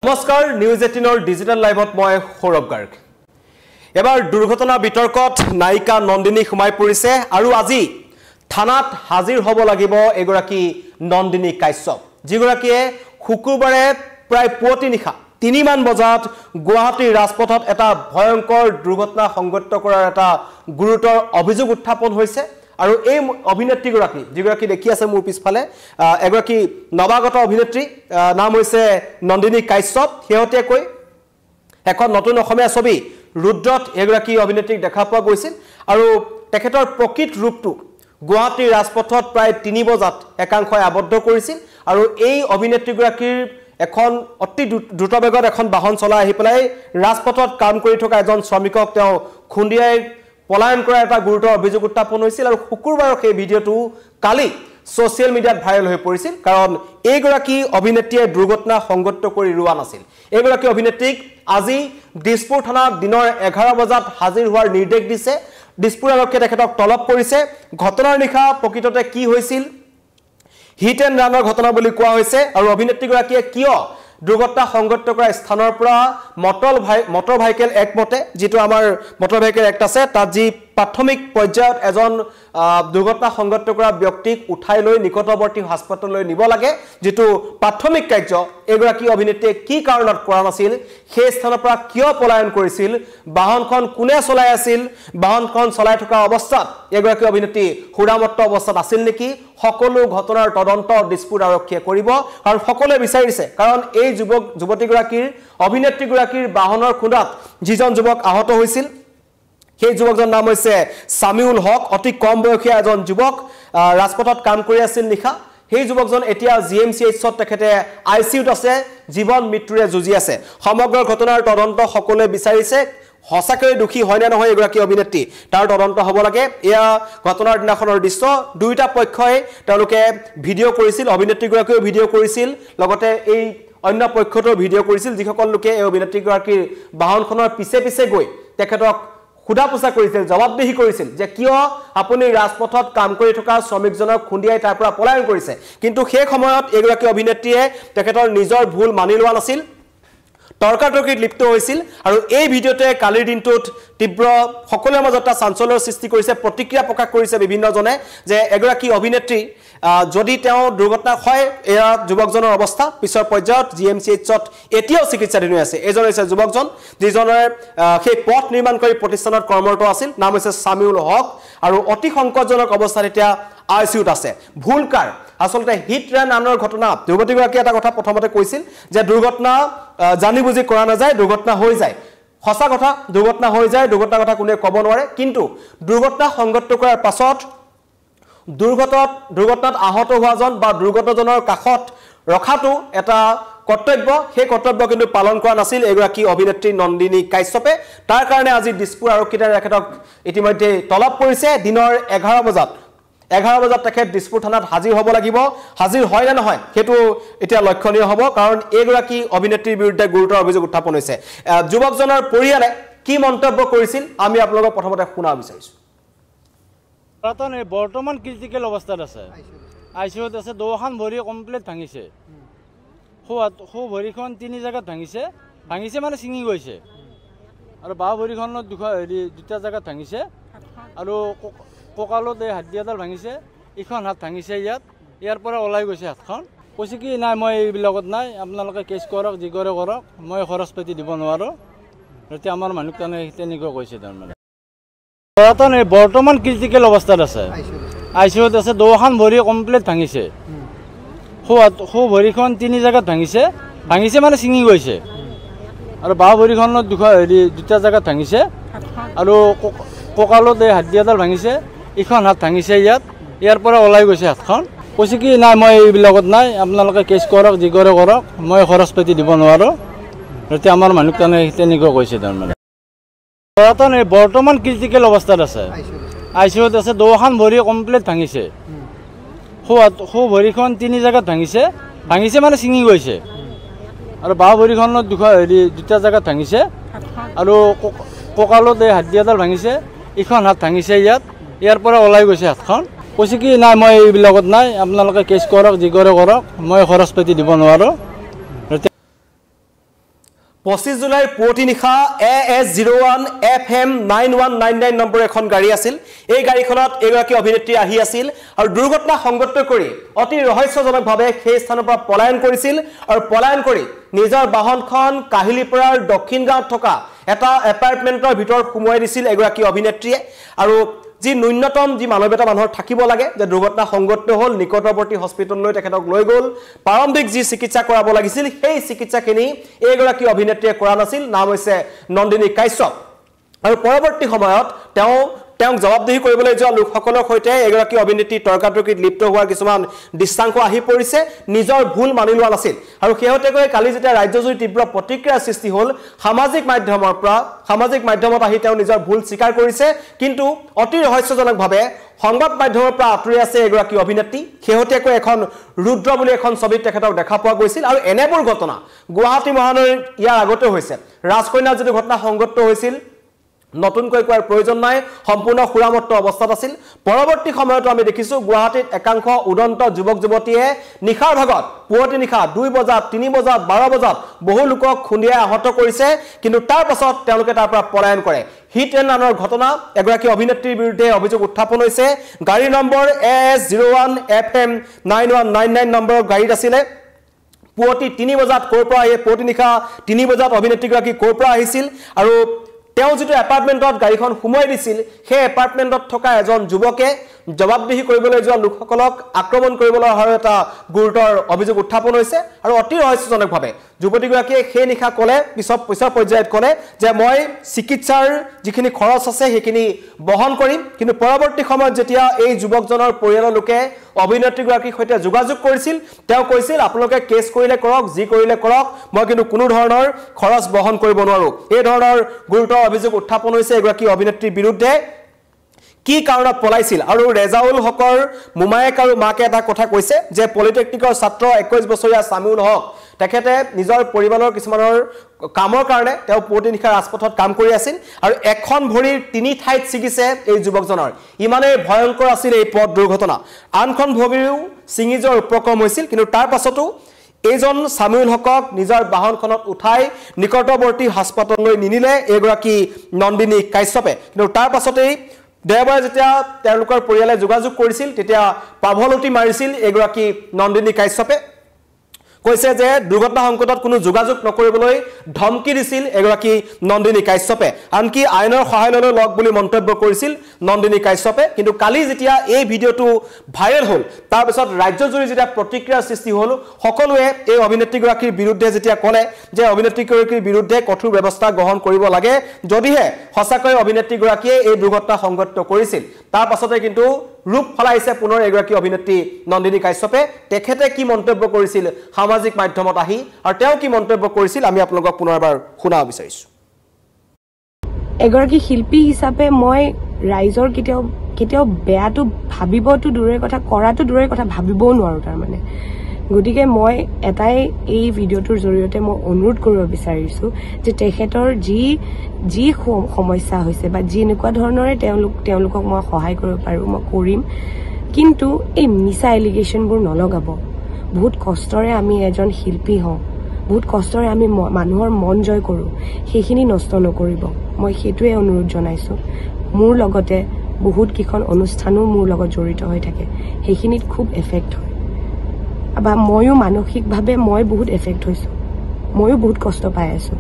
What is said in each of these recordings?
নমস্কাৰ news 18 digital লাইভত মই সৌৰভ গাৰ্গ এবাৰ দুৰ্ঘটনা বিতৰ্কত নায়িকা নন্দিনী সোমাই পৰিছে আৰু আজি থানাত হাজিৰ হ'ব লাগিব এগৰাকী নন্দিনী কাশ্যপ যিগৰাকীয়ে শুকুৰবাৰে প্ৰায় পুৱতি নিশা 3 মান বজাত গুৱাহাটীৰ ৰাজপথত এটা ভয়ংকৰ দুৰ্ঘটনা সংঘটিত কৰাৰ এটা গুৰুতৰ অভিযোগ উত্থাপন হৈছে আৰু এই অভিনেত্ৰীগৰাকী যিগৰাকী দেখি আছে মোৰ পিছফালে এগৰাকী নৱাগত অভিনেত্ৰী নাম হৈছে নন্দিনী কাশ্যপ হেয়তেকৈ এখন নতুন অসমীয়া ছবি ৰুদ্ৰত এগৰাকী অভিনেত্ৰীক দেখা পোৱা গৈছিল আৰু তেখেতৰ প্ৰকৃত ৰূপটো গুৱাহাটীৰ ৰাজপথত প্ৰায় 3 বজাত একাংশই আবদ্ধ কৰিছিল আৰু এই অভিনেত্ৰীগৰাকীৰ এখন অতি দ্ৰুতবেগত এখন বাহন চলাই আহি পেলাই ৰাজপথত কাম কৰি থকা এজন শ্ৰমিকক তেওঁ খুন্দিয়াই পলায়ন কৰা এটা গুৰুতৰ অভিযোগ উত্থাপন হৈছিল আৰু শুকুৰবাৰৰ সেই ভিডিঅটো কালি সোশ্যাল মিডিয়াত ভাইৰেল হৈ পৰিছিল কাৰণ এইগৰাকী অভিনেত্ৰীয়ে দুৰ্ঘটনা সংঘটিত কৰি ৰোৱা নাছিল এইগৰাকী অভিনেত্ৰীক আজি দিছপুৰ থানাত দিনৰ 11 বজাত হাজিৰ হোৱাৰ নিৰ্দেশ দিছে দিছপুৰ আৰক্ষীয়ে তেখেতক তলব কৰিছে ঘটনাৰ নিশা প্ৰকৃততে কি হৈছিল হিট এণ্ড ৰানৰ ঘটনা বুলি কোৱা হৈছে আৰু অভিনেত্ৰীগৰাকীয়ে কিয় দুৰ্ঘটনা সংঘটিত কৰা স্থানৰ পৰা মটৰ ভাইকেল একমতে যেটো আমাৰ মটৰ ভাইকেল এক্ট আছে তাত যি প্ৰাথমিক পৰ্যায়ত এজন দুৰ্ঘটনা সংঘটিত কৰা ব্যক্তিক উঠাই লৈ নিকটৱৰ্তী হাস্পতাললৈ নিব লাগে যেটো প্ৰাথমিক কাৰ্য এগৰাকী অভিনেত্ৰীয়ে কি কাৰণত কৰা নাছিল সেই স্থানৰ পৰা কিয় পলায়ন কৰিছিল বাহনখন কোনে চলাই আছিল বাহনখন চলাই থকা অৱস্থাত এগৰাকী অভিনেত্ৰী হুৰামত্ত অৱস্থাত আছিল নেকি সকলো ঘটনাৰ তদন্ত দিছপুৰ আৰক্ষীয়ে কৰিব আৰু সকলোৱে বিচাৰিছে কাৰণ এই যুৱতীগৰাকীৰ অভিনেত্ৰীগৰাকীৰ বাহনৰ খুন্দাত যিজন যুৱক আহত হৈছিল সেই যুৱকজনৰ নাম হৈছে সামিউল হক অতি কম বয়সীয়া এজন যুৱক ৰাজপথত কাম কৰি আছিল নিখা সেই যুৱকজন এতিয়া জিএমচিএইচত তেখেতে আইসিইউত আছে জীৱন মৃত্যুৰে যুঁজি আছে সমগ্ৰ ঘটনাৰ তদন্ত সকলোৱে বিচাৰিছে হসাকৈ দুখী হয় না নহয় এগৰাকী অভিনেত্ৰী তাৰ তদন্ত হ'ব লাগে এয়া ঘটনাৰ দিনাখনৰ দৃশ্য দুইটা পক্ষই তেওঁলোকে ভিডিঅ' কৰিছিল অভিনেত্ৰীগৰাকীও ভিডিঅ' কৰিছিল লগতে এই অন্য পক্ষটো ভিডিঅ' কৰিছিল যিসকল লোকে এই অভিনেত্ৰীগৰাকীৰ বাহনখনৰ পিছে পিছে গৈ তেখেতক খুদা পোছা কৰিছিল জবাবদিহি কৰিছিল যে কিয় আপুনি ৰাজপথত কাম কৰি থকা শ্ৰমিকজনক খুন্দিয়াই তাৰ পৰা পলায়ন কৰিছে কিন্তু সেই সময়ত এগৰাকী অভিনেত্ৰীয়ে তেখেতৰ নিজৰ ভুল মানি লোৱা নাছিল তৰ্কাতৰ্কিত লিপ্ত হৈছিল আৰু এই ভিডিঅ'তে কালিৰ দিনটোত তীব্ৰ সকলোৰে মাজত এটা চাঞ্চল্যৰ সৃষ্টি কৰিছে প্ৰতিক্ৰিয়া প্ৰকাশ কৰিছে বিভিন্নজনে যে এগৰাকী অভিনেত্ৰী যদি তেওঁ দুৰ্ঘটনা হয় এয়া যুৱকজনৰ অৱস্থা পিছৰ পৰ্যায়ত জিএমচিএইচত এতিয়াও চিকিৎসাধীন হৈ আছে এজন হৈছে যুৱকজন যিজনে সেই পথ নিৰ্মাণকাৰী প্ৰতিষ্ঠানত কৰ্মৰত আছিল নাম হৈছে সামিউল হক আৰু অতি সংকটজনক অৱস্থাত এতিয়া আইসিইউত আছে ভুলকাৰ আসলতে হিট এণ্ড ৰানৰ ঘটনা যুৱতীগৰাকী এটা কথা প্ৰথমতে কৈছিল যে দুৰ্ঘটনা জানি বুজি কৰা নাযায় দুৰ্ঘটনা হৈ যায় সঁচা কথা দুৰ্ঘটনা হৈ যায় দুৰ্ঘটনাৰ কথা কোনে ক'ব নোৱাৰে কিন্তু দুৰ্ঘটনা সংঘটিত কৰাৰ পাছত দুৰ্ঘটনাত আহত হোৱাজন বা দুৰ্ঘটনাজনৰ কাষত ৰখাটো এটা কৰ্তব্য সেই কৰ্তব্য কিন্তু পালন কৰা নাছিল এগৰাকী অভিনেত্ৰী নন্দিনী কাশ্যপে তাৰ কাৰণে আজি দিছপুৰ আৰক্ষীয়ে তেখেতক ইতিমধ্যে তলব কৰিছে দিনৰ 11 বজাত তেখেত দিছপুৰ থানাত হাজিৰ হ'ব লাগিব হাজিৰ হয় না নহয় হেতু এতিয়া লক্ষণীয় হ'ব কাৰণ এগৰাকী অভিনেত্ৰীৰ বিৰুদ্ধে গুৰুতৰ অভিযোগ উত্থাপন হৈছে যুৱকজনৰ পৰিয়ালে কি মন্তব্য কৰিছিল আমি আপোনালোকক প্ৰথমতে শুনা বিচাৰিছো বৰ্তমান ক্ৰিটিকেল অৱস্থাত আছে আইসিইউত আছে দুখন ভৰি কমপ্লিট ভাঙিছে সো ভৰিখন 3 জাগাত ভাঙিছে মানে ছিঙি গৈছে আৰু বাঁ ভৰিখনত দুটা জাগাত ভাঙিছে আৰু কঁকালত এই হাড়ি এডাল ভাঙিছে ইখন হাত ভাঙিছে ইয়াৰ পৰা ওলাই গৈছে হাতখন কৈছে কি নাই মই এইবিলাকত নাই আপোনালোকে কেছ কৰক যি কৰে কৰক মই খৰচ পাতি দিব নোৱাৰোঁ এতিয়া আমাৰ মানুহক তেনেকুৱা কৈছে তাৰমানে বৰ্তমান ক্ৰিটিকেল অৱস্থাত আছে আইসিইউত আছে দুখন ভৰি কমপ্লিট ভাঙিছে সো ভৰিখন 3 জাগাত ভাঙিছে মানে ছিঙি গৈছে আৰু বাঁ ভৰিখনত দুটা জাগাত ভাঙিছে আৰু কঁকালত এই হাড়ি এডাল ভাঙিছে ইখন হাত ভাঙিছে ইয়াৰ পৰা ওলাই গৈছে হাতখন কৈছে কি নাই মই এইবিলাকত নাই আপোনালোকে কেছ কৰক যি কৰে কৰক মই খৰচ পাতি দিব নোৱাৰোঁ এতিয়া আমাৰ মানুহক তেনেকুৱা কৈছে তাৰমানে বৰ্তমান ক্ৰিটিকেল অৱস্থাত আছে আইসিইউত আছে দুখন ভৰি কমপ্লিট ভাঙিছে সো ভৰিখন 3 জাগাত ভাঙিছে মানে ছিঙি গৈছে আৰু বাঁ ভৰিখনত দুটা জাগাত ভাঙিছে আৰু কঁকালত এই হাড়ি এডাল ভাঙিছে ইখন হাত ভাঙিছে ইয়াৰ পৰা ওলাই গৈছে হাতখন কৈছে কি নাই মই এইবিলাকত নাই আপোনালোকে কেছ কৰক যি কৰে কৰক মই খৰচ পাতি দিব নোৱাৰোঁ 25 জুলাইৰ পুৱতি নিশা AS01 FM 9199 নম্বৰ এখন গাড়ী আছিল এই গাড়ীখনত এগৰাকী অভিনেত্ৰী আহি আছিল আৰু দুৰ্ঘটনা সংঘটিত কৰি অতি ৰহস্যজনকভাৱে সেই স্থানৰ পৰা পলায়ন কৰিছিল আৰু পলায়ন কৰি নিজৰ বাহনখন কাহিলিপৰাৰ দক্ষিণ গাঁৱত থকা এটা এপাৰ্টমেণ্টৰ ভিতৰত সোমোৱাই দিছিল এগৰাকী অভিনেত্ৰীয়ে আৰু যি ন্যূনতম যি মানৱীয়তা মানুহৰ থাকিব লাগে যে দুৰ্ঘটনা সংঘটিত হ'ল নিকটৱৰ্তী হস্পিটেললৈ তেখেতক লৈ গ'ল প্ৰাৰম্ভিক যি চিকিৎসা কৰাব লাগিছিল সেই চিকিৎসাখিনি এইগৰাকী অভিনেত্ৰীয়ে কৰা নাছিল নাম হৈছে নন্দিনী কাশ্যপ আৰু পৰৱৰ্তী সময়ত তেওঁক জবাবদিহি কৰিবলৈ যোৱা লোকসকলৰ সৈতে এগৰাকী অভিনেত্ৰী তৰ্কাতৰ্কিত লিপ্ত হোৱাৰ কিছুমান দৃশ্যাংশ আহি পৰিছে নিজৰ ভুল মানি লোৱা নাছিল আৰু শেহতীয়াকৈ কালি যেতিয়া ৰাজ্যজুৰি তীব্ৰ প্ৰতিক্ৰিয়াৰ সৃষ্টি হ'ল সামাজিক মাধ্যমত আহি তেওঁ নিজৰ ভুল স্বীকাৰ কৰিছে কিন্তু অতি ৰহস্যজনকভাৱে সংবাদ মাধ্যমৰ পৰা আঁতৰি আছে এগৰাকী অভিনেত্ৰী শেহতীয়াকৈ এখন ৰুদ্ৰ বুলি এখন ছবিত তেখেতক দেখা পোৱা গৈছিল আৰু এনেবোৰ ঘটনা গুৱাহাটী মহানগৰীত ইয়াৰ আগতে হৈছে ৰাজকন্যাৰ যিটো ঘটনা সংঘটিত হৈছিল নতুনকৈ কোৱাৰ প্ৰয়োজন নাই সম্পূৰ্ণ সুৰামত্ত অৱস্থাত আছিল পৰৱৰ্তী সময়তো আমি দেখিছো গুৱাহাটীত একাংশ উদন্ত যুৱক যুৱতীয়ে নিশাৰ ভাগত পুৱতি নিশা 2 বজাত 3 বজাত 12 বজাত বহু লোকক খুন্দিয়াই আহত কৰিছে কিন্তু তাৰ পাছত তেওঁলোকে তাৰ পৰা পলায়ন কৰে হিট এণ্ড ৰানৰ ঘটনা এগৰাকী অভিনেত্ৰীৰ বিৰুদ্ধে অভিযোগ উত্থাপন হৈছে গাড়ী নম্বৰ AS01 FM 9199 নম্বৰৰ গাড়ীত আছিলে পুৱতি 3 বজাত ক'ৰ পৰা পুৱতি নিশা 3 বজাত অভিনেত্ৰীগৰাকী ক'ৰ পৰা আহিছিল আৰু তেওঁ যেটো এপাৰ্টমেণ্টত গাড়ীখন সোমাই দিছিল সেই এপাৰ্টমেণ্টত থকা এজন যুৱকে জবাবদিহি কৰিবলৈ যোৱা লোকসকলক আক্ৰমণ কৰিবলৈ অহাৰ এটা গুৰুতৰ অভিযোগ উত্থাপন হৈছে আৰু অতি ৰহস্যজনকভাৱে যুৱতীগৰাকীয়ে সেই নিশা ক'লে পিছৰ পৰ্যায়ত ক'লে যে মই চিকিৎসাৰ যিখিনি খৰচ আছে সেইখিনি বহন কৰিম কিন্তু পৰৱৰ্তী সময়ত যেতিয়া এই যুৱকজনৰ পৰিয়ালৰ লোকে অভিনেত্ৰীগৰাকীৰ সৈতে যোগাযোগ কৰিছিল তেওঁ কৈছিল আপোনালোকে কেছ কৰিলে কৰক যি কৰিলে কৰক মই কিন্তু কোনো ধৰণৰ খৰচ বহন কৰিব নোৱাৰো এই ধৰণৰ গুৰুতৰ অভিযোগ উত্থাপন হৈছে এগৰাকী অভিনেত্ৰীৰ বিৰুদ্ধে কি কাৰণত পলাইছিল আৰু ৰেজাউল হকৰ মুমায়েক আৰু মাকে এটা কথা কৈছে যে পলিটেকনিকৰ ছাত্ৰ 21 বছৰীয়া সামিউল হক তেখেতে নিজৰ পৰিবাৰৰ কিছুমানৰ কামৰ কাৰণে তেওঁ পুৱতি নিশা ৰাজপথত কাম কৰি আছিল আৰু এখন ভৰিৰ 3 ঠাইত ছিগিছে এই যুৱকজনৰ ইমানে ভয়ংকৰ আছিল এই পথ দুৰ্ঘটনা আনখন ভৰিও ছিঙি যোৱাৰ উপক্ৰম হৈছিল কিন্তু তাৰ পাছতো এইজন সামিউল হকক নিজৰ বাহনখনত উঠাই নিকটৱৰ্তী হাস্পতাললৈ নিনিলে এগৰাকী নন্দিনী কাশ্যপে কিন্তু তাৰ পাছতেই দেওবাৰে যেতিয়া তেওঁলোকৰ পৰিয়ালে যোগাযোগ কৰিছিল তেতিয়া পাভলতি মাৰিছিল এগৰাকী নন্দিনী কাশ্যপে কৈছে যে দুৰ্ঘটনা সংকটত কোনো যোগাযোগ নকৰিবলৈ ধমকি দিছিল এগৰাকী নন্দিনী কাশ্যপে আনকি আইনৰ সহায় লৈ লওক বুলি মন্তব্য কৰিছিল নন্দিনী কাশ্যপে কিন্তু কালি যেতিয়া এই ভিডিঅটো ভাইৰেল হ'ল তাৰ পিছত ৰাজ্যজুৰি যেতিয়া প্ৰতিক্ৰিয়াৰ সৃষ্টি হ'ল সকলোৱে এই অভিনেত্ৰীগৰাকীৰ বিৰুদ্ধে যেতিয়া ক'লে যে অভিনেত্ৰীগৰাকীৰ বিৰুদ্ধে কঠোৰ ব্যৱস্থা গ্ৰহণ কৰিব লাগে যদিহে সঁচাকৈ অভিনেত্ৰীগৰাকীয়ে এই দুৰ্ঘটনা সংঘটিত কৰিছিল তাৰ পাছতে কিন্তু ৰূপ ফলাইছে পুনৰ এগৰাকী অভিনেত্ৰী নন্দিনী কাশ্যপে তেখেতে কি মন্তব্য কৰিছিল সামাজিক মাধ্যমত আহি আৰু তেওঁ কি মন্তব্য কৰিছিল আমি আপোনালোকক পুনৰবাৰ শুনাব বিচাৰিছো এগৰাকী শিল্পী হিচাপে মই ৰাইজৰ কেতিয়াও বেয়াটো ভাবিবটো দূৰৰ কথা কৰাটো দূৰৰ কথা ভাবিবও নোৱাৰো তাৰ মানে গতিকে মই এটাই এই ভিডিঅ'টোৰ জৰিয়তে মই অনুৰোধ কৰিব বিচাৰিছো যে তেখেতৰ যি সমস্যা হৈছে বা যি এনেকুৱা ধৰণৰে তেওঁলোকক মই সহায় কৰিব পাৰো মই কৰিম কিন্তু এই মিছা এলিগেশ্যনবোৰ নলগাব বহুত কষ্টৰে আমি এজন শিল্পী হওঁ বহুত কষ্টৰে আমি মানুহৰ মন জয় কৰো সেইখিনি নষ্ট নকৰিব মই সেইটোৱে অনুৰোধ জনাইছো মোৰ লগতে বহুত কিখন অনুষ্ঠানো মোৰ লগত জড়িত হৈ থাকে সেইখিনিত খুব এফেক্ট হয় বা ময়ো মানসিকভাৱে মই বহুত এফেক্ট হৈছো ময়ো বহুত কষ্ট পাই আছো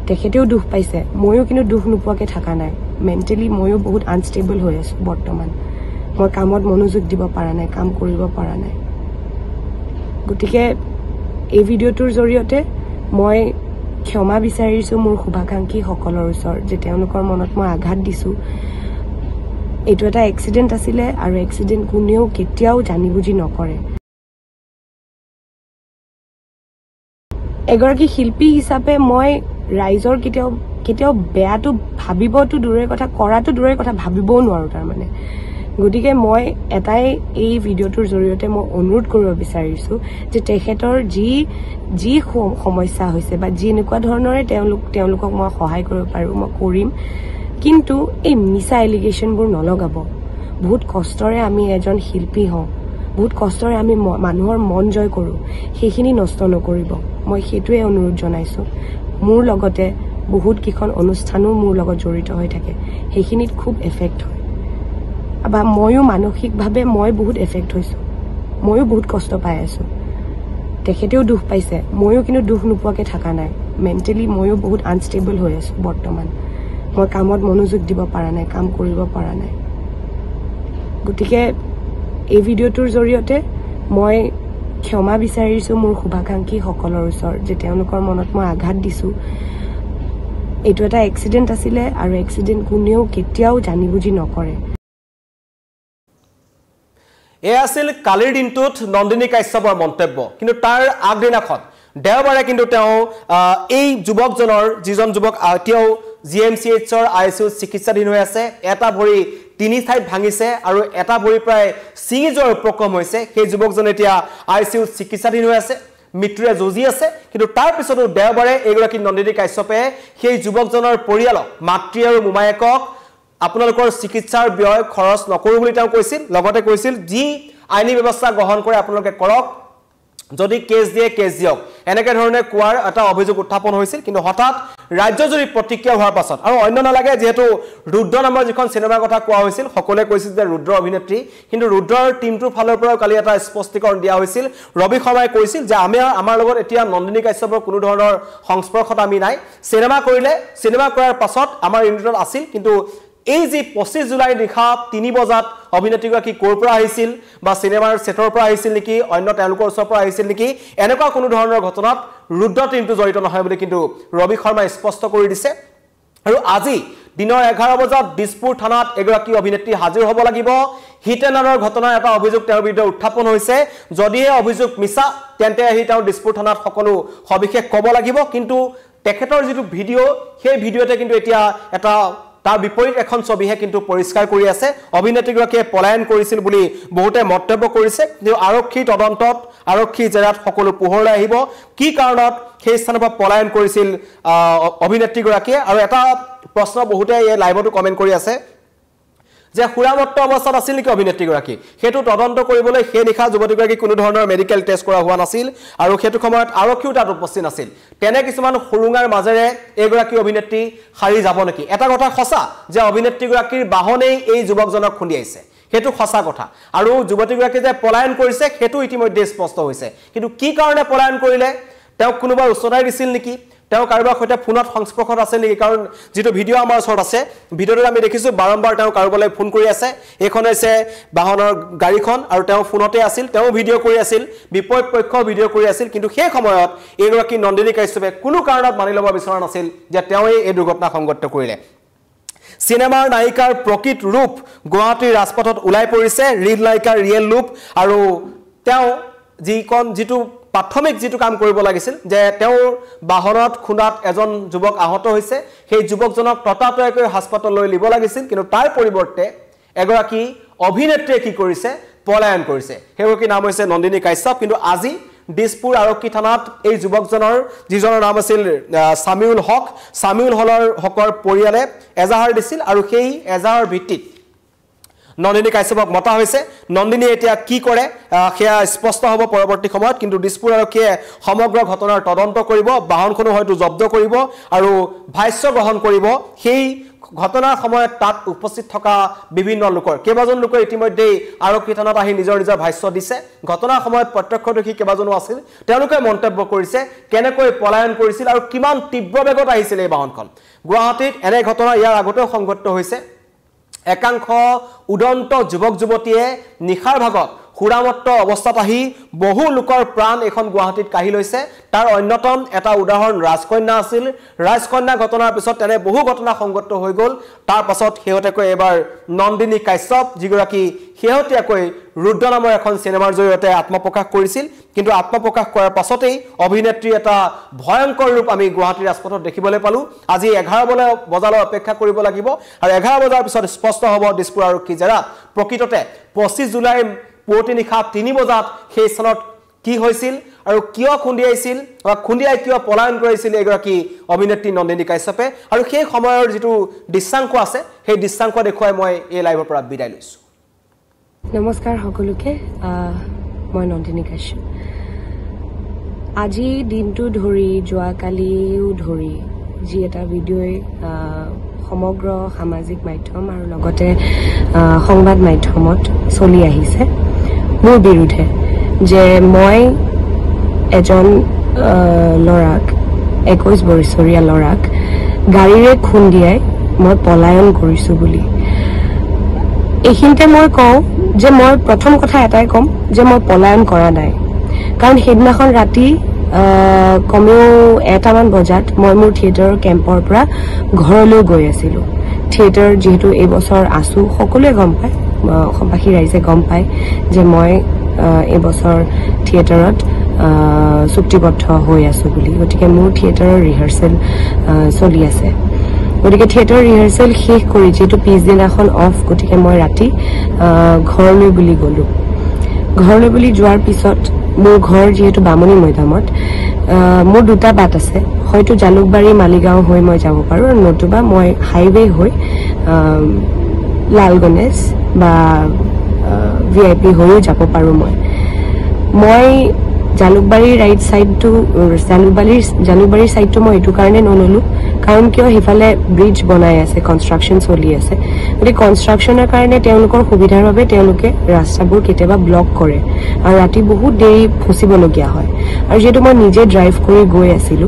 তেখেতেও দুখ পাইছে ময়ো কিন্তু দুখ নোপোৱাকে থকা নাই মেণ্টেলি ময়ো বহুত আনষ্টেবল হৈ আছো বৰ্তমান মই কামত মনোযোগ দিব পৰা নাই কাম কৰিব পৰা নাই গতিকে এই ভিডিঅ'টোৰ জৰিয়তে মই ক্ষমা বিচাৰিছো মোৰ শুভাকাংক্ষীসকলৰ ওচৰত যে তেওঁলোকৰ মনত মই আঘাত দিছো এইটো এটা এক্সিডেণ্ট আছিলে আৰু এক্সিডেণ্ট কোনেও কেতিয়াও জানি বুজি নকৰে এগৰাকী শিল্পী হিচাপে মই ৰাইজৰ কেতিয়াও বেয়াটো ভাবিবটো দূৰৰ কথা কৰাটো দূৰৰ কথা ভাবিবও নোৱাৰো তাৰ মানে গতিকে মই এটাই এই ভিডিঅ'টোৰ জৰিয়তে মই অনুৰোধ কৰিব বিচাৰিছো যে তেখেতৰ যি সমস্যা হৈছে বা যি এনেকুৱা ধৰণৰে তেওঁলোকক মই সহায় কৰিব পাৰো মই কৰিম কিন্তু এই মিছা এলিগেশ্যনবোৰ নলগাব বহুত কষ্টৰে আমি এজন শিল্পী হওঁ বহুত কষ্টৰে আমি মানুহৰ মন জয় কৰো সেইখিনি নষ্ট নকৰিব মই সেইটোৱে অনুৰোধ জনাইছো মোৰ লগতে বহুত কিখন অনুষ্ঠানো মোৰ লগত জড়িত হৈ থাকে সেইখিনিত খুব এফেক্ট হয় বা ময়ো মানসিকভাৱে মই বহুত এফেক্ট হৈছোঁ ময়ো বহুত কষ্ট পাই আছোঁ তেখেতেও দুখ পাইছে ময়ো কিন্তু দুখ নোপোৱাকৈ থকা নাই মেণ্টেলি ময়ো বহুত আনষ্টেবল হৈ আছোঁ বৰ্তমান মই কামত মনোযোগ দিব পৰা নাই কাম কৰিব পৰা নাই গতিকে এই ভিডিঅ'টোৰ জৰিয়তে মই ক্ষমা বিচাৰিছোঁ মোৰ শুভাকাংক্ষীসকলৰ ওচৰত যে তেওঁলোকৰ মনত মই আঘাত দিছোঁ এইটো এটা এক্সিডেণ্ট আছিলে আৰু এক্সিডেণ্ট কোনেও কেতিয়াও জানি বুজি নকৰে এয়া আছিল কালিৰ দিনটোত নন্দিনী কাশ্যপৰ মন্তব্য কিন্তু তাৰ আগদিনাখন দেওবাৰে কিন্তু তেওঁ এই যুৱকজনৰ যিজন যুৱক এতিয়াও জিএমচিএইচৰ আইচিইউ চিকিৎসাধীন হৈ আছে এটা ভৰি তিনি ঠাইত ভাঙিছে আৰু এটা ভৰি প্ৰায় ছিঙি যোৱাৰ উপক্ৰম হৈছে সেই যুৱকজন এতিয়া আইচিইউ চিকিৎসাধীন হৈ আছে মৃত্যুৰে যুঁজি আছে কিন্তু তাৰ পিছতো দেওবাৰে এইগৰাকী নন্দিনী কাশ্যপে সেই যুৱকজনৰ পৰিয়ালক মাতৃ আৰু মোমায়েকক আপোনালোকৰ চিকিৎসাৰ ব্যয় খৰচ নকৰো বুলি তেওঁ কৈছিল লগতে কৈছিল যি আইনী ব্যৱস্থা গ্ৰহণ কৰে আপোনালোকে কৰক যদি কেছ দিয়ে কেছ দিয়ক এনেকে ধৰণে কোৱাৰ এটা অভিযোগ উত্থাপন হৈছিল কিন্তু হঠাৎ ৰাজ্যজুৰি প্ৰতিক্ৰিয়া হোৱাৰ পাছত আৰু অন্য নালাগে যেহেতু ৰুদ্ৰ নামৰ যিখন চিনেমাৰ কথা কোৱা হৈছিল সকলোৱে কৈছিল যে ৰুদ্ৰ অভিনেত্ৰী কিন্তু ৰুদ্ৰৰ টিমটোৰ ফালৰ পৰাও কালি এটা স্পষ্টীকৰণ দিয়া হৈছিল ৰবি শৰ্মাই কৈছিল যে আমাৰ লগত এতিয়া নন্দিনী কাশ্যপৰ কোনো ধৰণৰ সংস্পৰ্শত আমি নাই চিনেমা কৰাৰ পাছত আমাৰ ইউনিটত আছিল কিন্তু এই যে 25 জুলাই নিশা 3 বজাত অভিনেত্ৰীগৰাকী ক'ৰ পৰা আহিছিল বা চিনেমাৰ সেটৰ পৰা আহিছিল নেকি অন্য তেওঁলোকৰ ওচৰৰ পৰা আহিছিল নেকি এনেকুৱা কোনো ধৰণৰ ঘটনাত ৰুদ্ৰ টিমটো জড়িত নহয় বুলি কিন্তু ৰবি শৰ্মাই স্পষ্ট কৰি দিছে আৰু আজি দিনৰ 11 বজাত দিছপুৰ থানাত এগৰাকী অভিনেত্ৰী হাজিৰ হ'ব লাগিব হিটেনাৰৰ ঘটনাৰ এটা অভিযোগ তেওঁৰ বিৰুদ্ধে উত্থাপন হৈছে যদিহে অভিযোগ মিছা তেন্তে আহি তেওঁ দিছপুৰ থানাত সকলো সবিশেষ ক'ব লাগিব কিন্তু তেখেতৰ যিটো ভিডিঅ' সেই ভিডিঅ'তে কিন্তু এতিয়া এটা তাৰ বিপৰীত এখন ছবিহে কিন্তু পৰিষ্কাৰ কৰি আছে অভিনেত্ৰীগৰাকীয়ে পলায়ন কৰিছিল বুলি বহুতে মন্তব্য কৰিছে কিন্তু আৰক্ষীৰ তদন্তত আৰক্ষী জেৰাত সকলো পোহৰলৈ আহিব কি কাৰণত সেই স্থানৰ পৰা পলায়ন কৰিছিল অভিনেত্ৰীগৰাকীয়ে আৰু এটা প্ৰশ্ন বহুতে এই লাইভতো কমেন্ট কৰি আছে যে হুৰামত্ত অৱস্থাত আছিল নেকি অভিনেত্ৰীগৰাকী হেতু তদন্ত কৰিবলৈ হে নিখা যুৱতীগৰাকী কোনো ধৰণৰ মেডিকেল টেষ্ট কৰা হোৱা নাছিল আৰু হেতু সময়ত আৰক্ষীও তাত উপস্থিত আছিল তেনে কিছুমান হুৰুঙাৰ মাজেৰে এগৰাকী অভিনেত্ৰী হাৰি যাব নেকি এটা কথা সঁচা যে অভিনেত্ৰীগৰাকীৰ বাহনেই এই যুৱকজনক খুন্দিয়াইছে হেতু সঁচা কথা আৰু যুৱতীগৰাকী যে পলায়ন কৰিছে হেতু ইতিমধ্যে স্পষ্ট হৈছে কিন্তু কি কাৰণে পলায়ন কৰিলে তেওঁক কোনোবা উচ্চতাই দিছিল নেকি তেওঁ কাৰোবাৰ সৈতে ফোনত সংস্পৰ্শত আছে নেকি কাৰণ যেটো ভিডিঅ' আমাৰ ওচৰত আছে ভিডিঅ'টো আমি দেখিছো বাৰম্বাৰ তেওঁ কাৰোবালৈ ফোন কৰি আছে এখন হৈছে বাহনৰ গাড়ীখন আৰু তেওঁ ফোনতে আছিল তেওঁ ভিডিঅ' কৰি আছিল বিপৰীত পক্ষ ভিডিঅ' কৰি আছিল কিন্তু সেই সময়ত এগৰাকী নন্দিনী কাশ্যপে কোনো কাৰণত মানি ল'ব বিচৰা নাছিল যে তেওঁ এই দুৰ্ঘটনা সংঘটিত কৰিলে সিনেমাৰ নায়িকাৰ প্ৰকৃত ৰূপ গুৱাহাটীৰ ৰাজপথত ওলাই পৰিছে ৰিল নায়িকাৰ ৰিয়েল ৰূপ আৰু তেওঁ যিটো প্ৰাথমিক যেটো কাম কৰিব লাগিছিল যে তেওঁৰ বাহনত খুনাত এজন যুৱক আহত হৈছে সেই যুৱকজনক ততাতৈয়াকৈ হাস্পতাললৈ লিব লাগিছিল কিন্তু তাৰ পৰিৱৰ্তে এগৰাকী অভিনেত্ৰীয়ে কি কৰিছে পলায়ন কৰিছে হেগৰাকী নাম হৈছে নন্দিনী কাশ্যপ কিন্তু আজি দিছপুৰ আৰক্ষী থানাত এই যুৱকজনৰ যিজনৰ নাম আছিল সামিউল হকৰ পৰিয়ালে এজাহাৰ দিছিল আৰু সেই এজাহাৰ ভিত্তিত নন্দিনী কাশ্যপক মতা হৈছে নন্দিনী এতিয়া কি কৰে হেয়া স্পষ্ট হ'ব পৰৱৰ্তী সময়ত কিন্তু দিছপুৰ আৰক্ষীয়ে সমগ্ৰ ঘটনাৰ তদন্ত কৰিব বাহনখনো হয়তো জব্দ কৰিব আৰু ভাষ্য গ্ৰহণ কৰিব সেই ঘটনাৰ সময়ত তাত উপস্থিত থকা বিভিন্ন লোকৰ কেইবাজন লোকৰ ইতিমধ্যে আৰক্ষী থানাত আহি নিজৰ ভাষ্য দিছে ঘটনাৰ সময়ত প্ৰত্যক্ষদৰ্শী কেইবাজনো আছিল তেওঁলোকে মন্তব্য কৰিছে কেনেকৈ পলায়ন কৰিছিল আৰু কিমান তীব্ৰ বেগত আহিছিল এই বাহনখন গুৱাহাটীত এনে ঘটনা ইয়াৰ আগতেও সংঘটিত হৈছে একাংশ উদন্ত যুৱক যুৱতীয়ে নিখাৰ ভাগত হুৰামত্ত অৱস্থাত আহি বহু লোকৰ প্ৰাণ এখন গুৱাহাটীত কাঢ়ি লৈছে তাৰ অন্যতম এটা উদাহৰণ ৰাজকন্যা আছিল ৰাজকন্যা ঘটনাৰ পিছত তেনে বহু ঘটনা সংঘটিত হৈ গ'ল তাৰ পাছত হেহতেকৈ এবাৰ নন্দিনী কাশ্যপ যিগৰাকী হেহতীয়াকৈ ৰুদ্ৰ নামৰ এখন চিনেমাৰ জৰিয়তে আত্মপ্ৰকাশ কৰিছিল কিন্তু আত্মপ্ৰকাশ কৰাৰ পাছতেই অভিনেত্ৰী এটা ভয়ংকৰ ৰূপ আমি গুৱাহাটীৰ ৰাজপথত দেখিবলৈ পালো আজি 11 বজালৈ অপেক্ষা কৰিব লাগিব আৰু 11 বজাৰ পিছত স্পষ্ট হ'ব দিছপুৰ আৰক্ষী জেৰাত প্ৰকৃততে 25 জুলাই পুৱতি নিশা 3 বজাত সেই স্থানত কি হৈছিল আৰু কিয় খুন্দিয়াইছিল বা খুন্দিয়াই কিয় পলায়ন কৰিছিল এগৰাকী অভিনেত্ৰী নন্দিনী কাশ্যপে আৰু সেই সময়ৰ যেটো দৃশ্যাংশ আছে সেই দৃশ্যাংশ দেখুৱাই মই এই লাইভৰ পৰা বিদায় লৈছো নমস্কাৰ সকলোকে মই নন্দিনী কাশ্যপ আজি দিনটো ধৰি যোৱাকালিও ধৰি যি এটা ভিডিঅ'ই সমগ্ৰ সামাজিক মাধ্যম আৰু লগতে সংবাদ মাধ্যমত চলি আহিছে মোৰ বিৰুদ্ধে যে মই এজন ল'ৰাক 21 বছৰীয়া ল'ৰাক গাড়ীৰে খুন্দিয়াই মই পলায়ন কৰিছো বুলি এইখিনিতে মই কওঁ যে মই প্ৰথম কথা এটাই ক'ম যে মই পলায়ন কৰা নাই কাৰণ সেইদিনাখন ৰাতি কমেও 1টামান বজাত মই মোৰ থিয়েটাৰৰ কেম্পৰ পৰা ঘৰলৈ গৈ আছিলো থিয়েটাৰ যেহেতু এই বছৰ আছো সকলোৱে গম পায় অসমবাসী ৰাইজে গম পায় যে মই এই বছৰ থিয়েটাৰত চুক্তিবদ্ধ হৈ আছো বুলি গতিকে মোৰ থিয়েটাৰৰ ৰিহাৰ্সেল চলি আছে গতিকে থিয়েটাৰ ৰিহাৰ্সেল শেষ কৰি যেহেতু পিছদিনাখন অফ গতিকে মই ৰাতি ঘৰলৈ বুলি গলো ঘৰলৈ বুলি যোৱাৰ পিছত মোৰ ঘৰ যেহেতু বামুণী মৈদামত মোৰ দুটা বাট আছে হয়তো জালুকবাৰী মালিগাঁও হৈ মই যাব পাৰোঁ আৰু নতুবা মই হাইৱে হৈ লাল গণেশ বা VIP হৈও যাব পাৰোঁ মই জালুকবাৰীৰ ৰাইট সাইডটো জালুকবাৰীৰ সাইডটো মই এইটো কাৰণে নললো কাৰণ কিয় সিফালে ব্ৰিজ বনাই আছে কনষ্ট্ৰাকচন চলি আছে গতিকে কনষ্ট্ৰাকচনৰ কাৰণে তেওঁলোকৰ সুবিধাৰ বাবে তেওঁলোকে ৰাস্তাবোৰ কেতিয়াবা ব্লক কৰে আৰু ৰাতি বহুত দেৰি ফচিবলগীয়া হয় আৰু যেহেতু মই নিজে ড্ৰাইভ কৰি গৈ আছিলো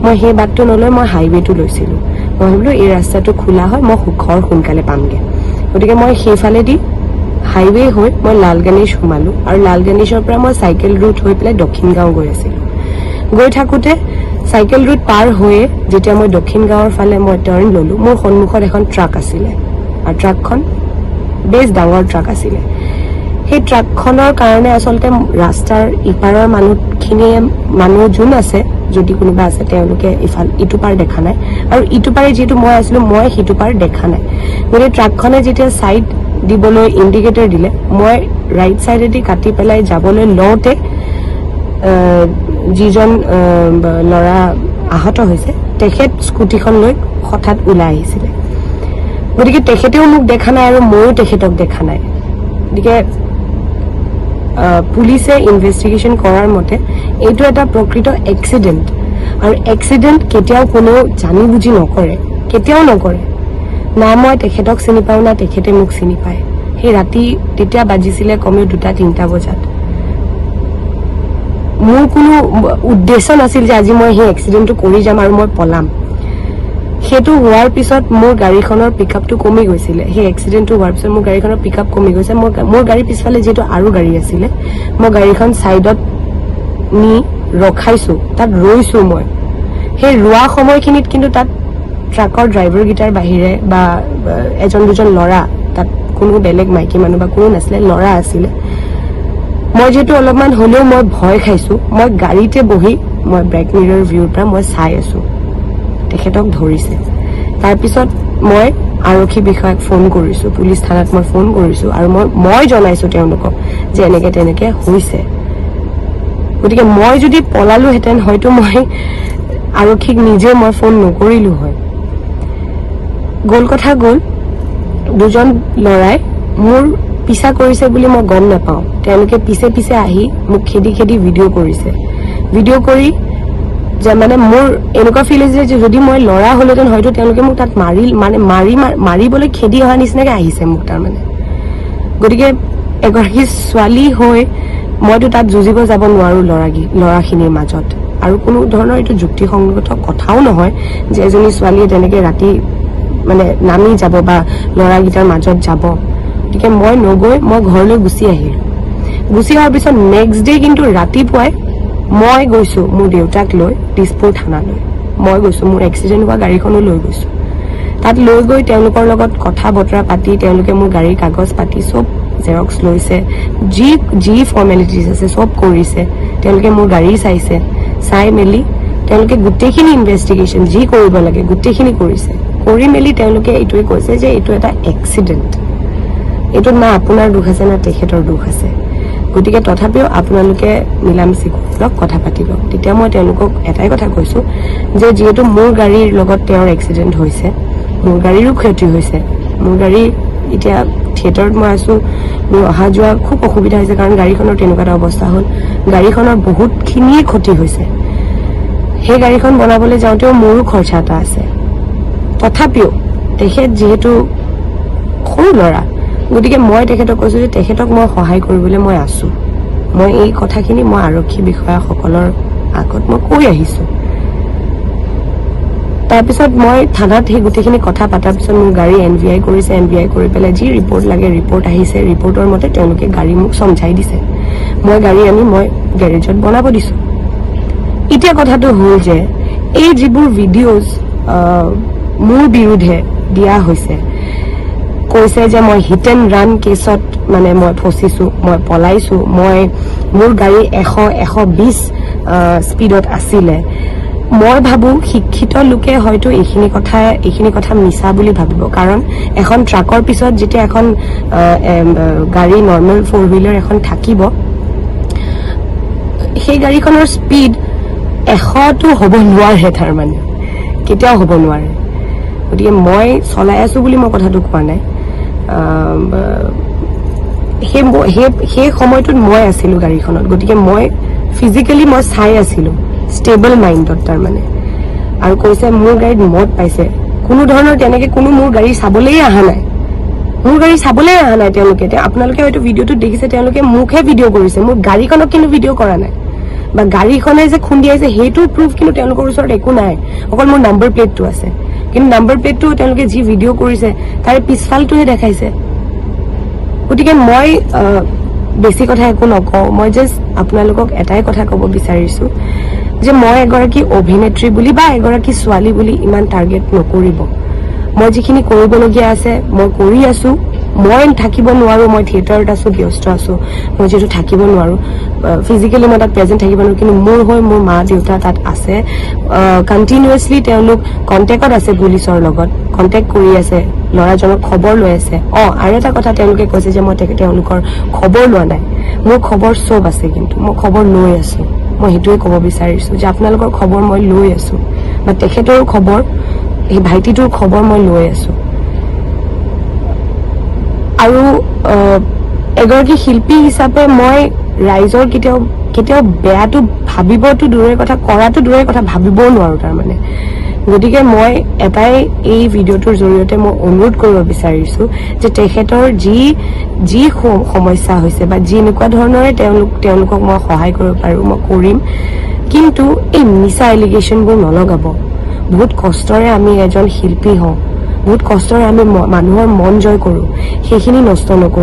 মই সেই বাটটো নলৈ মই হাইৱেটো লৈছিলো মই ভাবিলো এই ৰাস্তাটো খোলা হয় মই ঘৰ সোনকালে পামগে গতিকে মই সেইফালেদি হাইৱে হৈ মই লাল গণেশ সোমালো আৰু লাল গণেশৰ পৰা মই চাইকেল ৰুট হৈ পেলাই দক্ষিণ গাঁও গৈ আছিলো গৈ থাকোতে চাইকেল ৰুট পাৰ হৈয়ে যেতিয়া মই দক্ষিণ গাঁৱৰ ফালে মই টাৰ্ণ ললো মোৰ সন্মুখত এখন ট্ৰাক আছিলে আৰু ট্ৰাকখন বেছ ডাঙৰ ট্ৰাক আছিলে সেই ট্ৰাকখনৰ কাৰণে আচলতে ৰাস্তাৰ ইপাৰৰ মানুহ যোন আছে যদি কোনোবা আছে তেওঁলোকে ইটো পাৰ দেখা নাই আৰু ইটো পাৰে যেহেতু মই আছিলো মই সিটো পাৰ দেখা নাই গতিকে ট্ৰাকখনে যেতিয়া সাইড দিবলৈ ইণ্ডিকেটৰ দিলে মই ৰাইট সাইডেদি কাটি পেলাই যাবলৈ লওঁতে যিজন ল'ৰা আহত হৈছে তেখেত স্কুটিখন লৈ হঠাৎ ওলাই আহিছিলে গতিকে তেখেতেও মোক দেখা নাই আৰু ময়ো তেখেতক দেখা নাই গতিকে পুলিচে ইনভেষ্টিগেশ্যন কৰাৰ মতে এইটো এটা প্ৰকৃত এক্সিডেণ্ট আৰু এক্সিডেণ্ট কেতিয়াও কোনো জানি বুজি নকৰে কেতিয়াও নকৰে না মই তেখেতক চিনি পাওঁ না তেখেতে মোক চিনি পায় সেই ৰাতি তেতিয়া বাজিছিলে কমেও 2-3টা বজাত মোৰ কোনো উদ্দেশ্য নাছিল যে আজি মই সেই এক্সিডেণ্টটো কৰি যাম আৰু মই পলাম সেইটো হোৱাৰ পিছত মোৰ গাড়ীখনৰ পিকআপটো কমি গৈছিলে সেই এক্সিডেণ্টটো হোৱাৰ পিছত মোৰ গাড়ীখনৰ পিকআপ কমি গৈছে মোৰ গাড়ী পিছফালে যেহেতু আৰু গাড়ী আছিলে মই গাড়ীখন সাইডত নি ৰখাইছো তাত ৰৈছো মই সেই ৰোৱা সময়খিনিত কিন্তু তাত ট্ৰাকৰ ড্ৰাইভাৰ গিটাৰ বাহিৰে বা এজন দুজন ল'ৰা তাত কোনো বেলেগ মাইকী মানুহ বা কোনো নাছিলে ল'ৰা আছিলে মই যেহেতু অলপমান হলেও মই ভয় খাইছো মই গাড়ীতে বহি মই ব্ৰেক মিৰৰ ভিউৰ পৰা মই চাই আছো তেখেতক ধৰিছে তাৰপিছত মই আৰক্ষী বিষয়াক ফোন কৰিছো পুলিচ থানাত মই ফোন কৰিছো আৰু মই জনাইছো তেওঁলোকক যে এনেকে তেনেকে হৈছে গতিকে মই যদি পলালোহেঁতেন হয়তো মই আৰক্ষীক নিজে মই ফোন নকৰিলো হয় গোল কথা গ'ল দুজন ল'ৰাই মোৰ পিছা কৰিছে বুলি মই গম নাপাওঁ তেওঁলোকে পিছে পিছে আহি মোক খেদি খেদি ভিডিঅ' কৰিছে ভিডিঅ' কৰি যে মানে মোৰ এনেকুৱা ফিল হৈছে যে যদি মই ল'ৰা হলেহেঁতেন হয়তো তেওঁলোকে মোক তাত মাৰিবলৈ খেদি অহা নিচিনাকে আহিছে মোক তাৰমানে গতিকে এগৰাকী ছোৱালী হৈ মইতো তাত যুঁজিব যাব নোৱাৰো ল'ৰাখিনিৰ মাজত আৰু কোনো ধৰণৰ এইটো যুক্তিসংগত কথাও নহয় যে এজনী ছোৱালীয়ে তেনেকে ৰাতি মানে নামি যাব বা ল'ৰাকেইটাৰ মাজত যাব গতিকে মই নগৈ মই ঘৰলৈ গুচি আহিলো গুচি অহাৰ পিছত নেক্সট ডে কিন্তু ৰাতিপুৱাই মই গৈছো মোৰ দেউতাক লৈ দিছপুৰ থানালৈ মই গৈছো মোৰ এক্সিডেণ্ট হোৱা গাড়ীখনো লৈ গৈছো তাত লৈ গৈ তেওঁলোকৰ লগত কথা বতৰা পাতি তেওঁলোকে মোৰ গাড়ীৰ কাগজ পাতি চব জেৰক্স লৈছে যি ফৰ্মেলিটিজ আছে চব কৰিছে তেওঁলোকে মোৰ গাড়ী চাইছে চাই মেলি তেওঁলোকে গোটেইখিনি ইনভেষ্টিগেশ্যন যি কৰিব লাগে গোটেইখিনি কৰিছে কৰি মেলি তেওঁলোকে এইটোৱে কৈছে যে এইটো এটা এক্সিডেণ্ট এইটোত না আপোনাৰ দুখ আছে না তেখেতৰ দুখ আছে গতিকে তথাপিও আপোনালোকে মিলামিচি লওক কথা পাতি লওক তেতিয়া মই তেওঁলোকক এটাই কথা কৈছো যে যিহেতু মোৰ গাড়ীৰ লগত তেওঁৰ এক্সিডেণ্ট হৈছে মোৰ গাড়ীৰো ক্ষতি হৈছে মোৰ গাড়ী এতিয়া থিয়েটাৰত মই আছো মোৰ অহা যোৱা খুব অসুবিধা হৈছে কাৰণ গাড়ীখনৰ তেনেকুৱা এটা অৱস্থা হ'ল গাড়ীখনৰ বহুতখিনি ক্ষতি হৈছে সেই গাড়ীখন বনাবলৈ যাওঁতেও মোৰো খৰচা এটা আছে তথাপিও তেখেত যেহেতু সৰু ল'ৰা গতিকে মই তেখেতক কৈছো যে তেখেতক মই সহায় কৰিবলৈ মই আছো মই এই কথাখিনি মই আৰক্ষী বিষয়াসকলৰ আগত মই কৈ আহিছো তাৰপিছত মই থানাত সেই গোটেইখিনি কথা পাতাৰ পিছত মোৰ গাড়ী এনভিআই কৰিছে এনভিআই কৰি পেলাই যি ৰিপৰ্ট লাগে ৰিপৰ্ট আহিছে ৰিপৰ্টৰ মতে তেওঁলোকে গাড়ী মোক সমঝাই দিছে মই গাড়ী আনি মই গেৰেজত বনাব দিছো এতিয়া কথাটো হ'ল যে এই যিবোৰ ভিডিঅ'জ মোৰ বিৰুদ্ধে দিয়া হৈছে কৈছে যে মই হিট এণ্ড ৰান কেছত মানে মই ফচিছো মই পলাইছো মই মোৰ গাড়ী 100-120 স্পীডত আছিলে মই ভাবো শিক্ষিত লোকে হয়তো এইখিনি কথা মিছা বুলি ভাবিব কাৰণ এখন ট্ৰাকৰ পিছত যেতিয়া এখন গাড়ী নৰ্মেল 4-হুইলাৰ এখন থাকিব সেই গাড়ীখনৰ স্পীড 100 টো হ'ব নোৱাৰে তাৰ মানে কেতিয়াও হ'ব নোৱাৰে গতিকে মই চলাই আছো বুলি মই কথাটো কোৱা নাই সেই সময়টোত মই আছিলো গাড়ীখনত গতিকে মই ফিজিক্যালি মই চাই আছিলো স্টেবল মাইন্ডত তাৰ মানে আৰু কৈছে মোৰ গাড়ীত মদ পাইছে কোনো ধৰণৰ তেনেকে কোনো মোৰ গাড়ী চাবলৈ অহা নাই মোৰ গাড়ী চাবলৈ অহা নাই তেওঁলোকে আপোনালোকে হয়তো ভিডিঅ'টো দেখিছে তেওঁলোকে মুখে ভিডিঅ' কৰিছে মোৰ গাড়ীখনক কিন্তু ভিডিঅ' কৰা নাই বা গাড়ীখনে যে খুন্দিয়াইছে সেইটো প্ৰুফ কিন্তু তেওঁলোকৰ ওচৰত একো নাই অকল মোৰ নাম্বাৰ প্লেটটো আছে কিন্তু নাম্বাৰ প্লেটটো তেওঁলোকে যি ভিডিঅ' কৰিছে তাৰে পিছফালটোহে দেখাইছে গতিকে মই বেছি কথা একো নকওঁ মই জাষ্ট আপোনালোকক এটাই কথা ক'ব বিচাৰিছো যে মই এগৰাকী অভিনেত্ৰী বুলি বা এগৰাকী ছোৱালী বুলি ইমান টাৰ্গেট নকৰিব মই যিখিনি কৰিবলগীয়া আছে মই কৰি আছো মই থাকিব নোৱাৰো মই থিয়েটাৰত আছো ব্যস্ত আছো মই যেটো থাকিব নোৱাৰো ফিজিক্যালি মই তাত প্ৰেজেন্ট থাকিব নোৱাৰো কিন্তু মোৰ হৈ মোৰ মা দেউতা তাত আছে কন্টিনিউয়াছলি তেওঁলোক কন্টেক্টত আছে পুলিচৰ লগত কন্টেক্ট কৰি আছে লৰাজনক খবৰ লৈ আছে আৰু এটা কথা তেওঁলোকে কৈছে যে মই তেওঁলোকৰ খবৰ লোৱা নাই মোৰ খবৰ সব আছে কিন্তু মই খবৰ লৈ আছো মই হেতুৱে ক'ব বিচাৰিছো যে আপোনালোকৰ খবৰ মই লৈ আছো বা তেখেতৰ খবৰ এই ভাইটিটোৰ খবৰ মই লৈ আছো আৰু এগৰাকী শিল্পী হিচাপে মই ৰাইজৰ কেতিয়াও বেয়াটো ভাবিবতো দূৰৰ কথা কৰাটো দূৰৰ কথা ভাবিবও নোৱাৰো তাৰ মানে গতিকে মই এটাই এই ভিডিঅ'টোৰ জৰিয়তে মই অনুৰোধ কৰিব বিচাৰিছো যে তেখেতৰ যি সমস্যা হৈছে বা যি এনেকুৱা ধৰণৰে তেওঁলোকক মই সহায় কৰিব পাৰো মই কৰিম কিন্তু এই মিছা এলিগেশ্যনবোৰ নলগাব বহুত কষ্টৰে আমি এজন শিল্পী হওঁ বহুত কষ্টৰে আমি মানুহৰ মন জয় কৰো সেইখিনি নষ্ট নকৰো